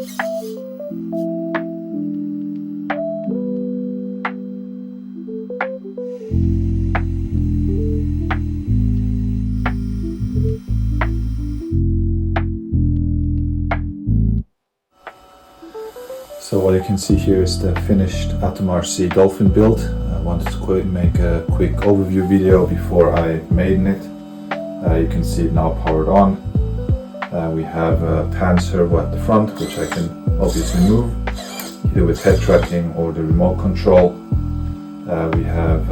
So what you can see here is the finished AtomRC Dolphin build. I wanted to make a quick overview video before I maiden it. You can see it now powered on. We have a pan servo at the front, which I can obviously move, either with head tracking or the remote control. We have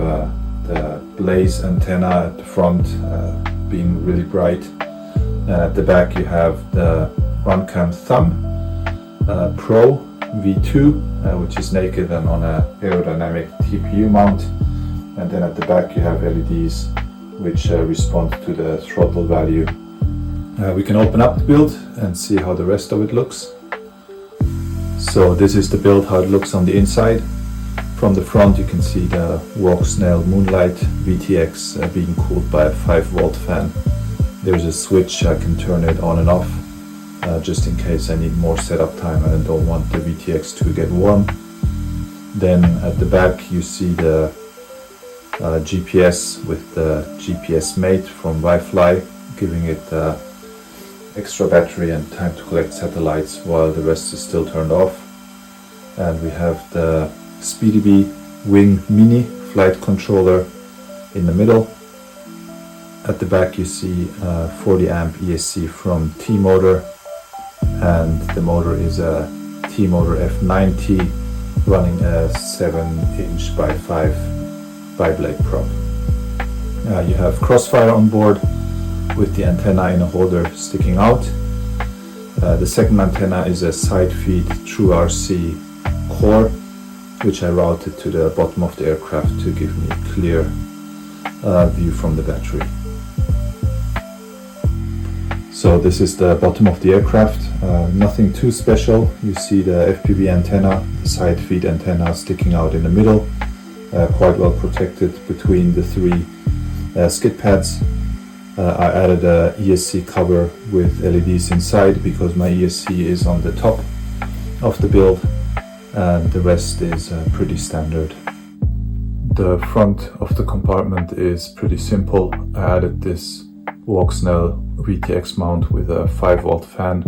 the blaze antenna at the front being really bright. And at the back you have the Runcam Thumb Pro V2, which is naked and on an aerodynamic TPU mount. And then at the back you have LEDs which respond to the throttle value. We can open up the build and see how the rest of it looks. So this is the build, how it looks on the inside. From the front you can see the Walk-Snell Moonlight VTX being cooled by a 5-volt fan. There's a switch, I can turn it on and off just in case I need more setup time and I don't want the VTX to get warm. Then at the back you see the GPS with the GPS mate from Wi-Fi, giving it extra battery and time to collect satellites while the rest is still turned off. And we have the SpeedyBee Wing Mini flight controller in the middle. At the back you see 40 amp ESC from T-Motor, and the motor is a T-Motor F90 running a 7" by 5 bi-blade prop. You have Crossfire on board with the antenna in a holder sticking out. The second antenna is a side feed TrueRC core, which I routed to the bottom of the aircraft to give me a clear view from the battery. So this is the bottom of the aircraft, nothing too special. You see the FPV antenna, the side feed antenna sticking out in the middle, quite well protected between the three skid pads. I added a ESC cover with LEDs inside because my ESC is on the top of the build, and the rest is pretty standard. The front of the compartment is pretty simple. I added this Walk-Snell VTX mount with a 5-volt fan,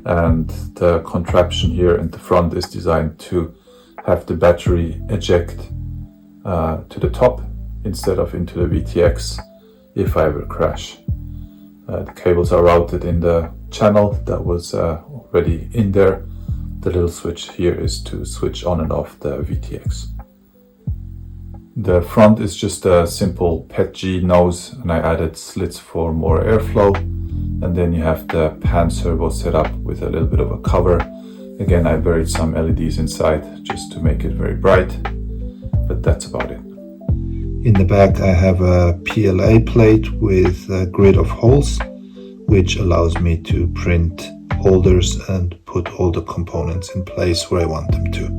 and the contraption here in the front is designed to have the battery eject to the top instead of into the VTX if I ever crash. The cables are routed in the channel that was already in there. The little switch here is to switch on and off the VTX. The front is just a simple PETG nose, and I added slits for more airflow. And then you have the pan servo set up with a little bit of a cover. Again, I buried some LEDs inside just to make it very bright, but that's about it. In the back I have a PLA plate with a grid of holes, which allows me to print holders and put all the components in place where I want them to.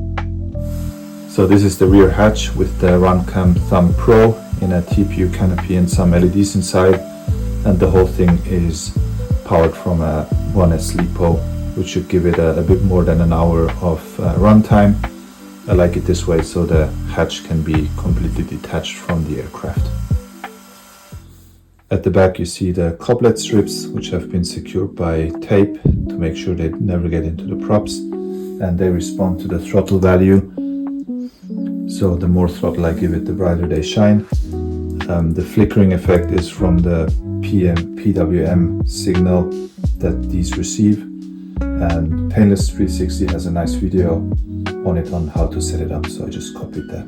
So this is the rear hatch with the Runcam Thumb Pro in a TPU canopy and some LEDs inside, and the whole thing is powered from a 1S LiPo, which should give it a bit more than an hour of runtime. I like it this way so the hatch can be completely detached from the aircraft. At the back you see the couplet strips, which have been secured by tape to make sure they never get into the props, and they respond to the throttle value. So the more throttle I give it, the brighter they shine. The flickering effect is from the PWM signal that these receive, and Painless 360 has a nice video on it on how to set it up, so I just copied that.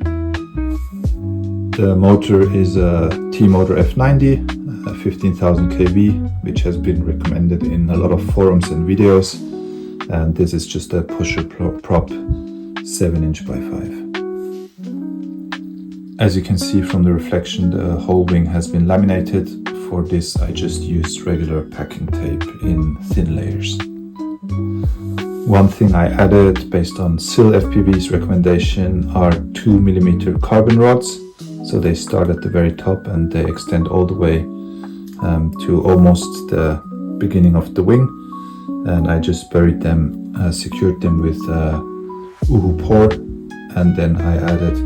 The motor is a T-Motor F90, 15,000 kV, which has been recommended in a lot of forums and videos, and this is just a pusher prop 7" by 5. As you can see from the reflection, the whole wing has been laminated. For this I just used regular packing tape in thin layers. One thing I added based on SIL FPV's recommendation are 2mm carbon rods. So they start at the very top and they extend all the way to almost the beginning of the wing. and I just buried them, secured them with Uhu pour, and then I added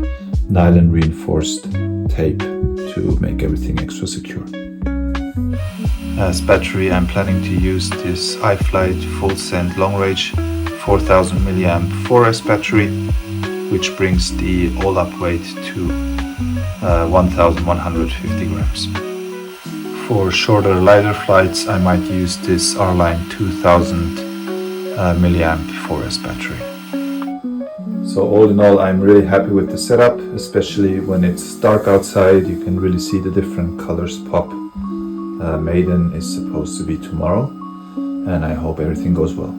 nylon reinforced tape to make everything extra secure. As battery, I'm planning to use this iFlight full send long range 4000 milliamp 4S battery, which brings the all-up weight to 1150 grams. For shorter, lighter flights, I might use this R-Line 2000 milliamp 4S battery. So all in all, I'm really happy with the setup, especially when it's dark outside. You can really see the different colors pop. Maiden is supposed to be tomorrow, and I hope everything goes well.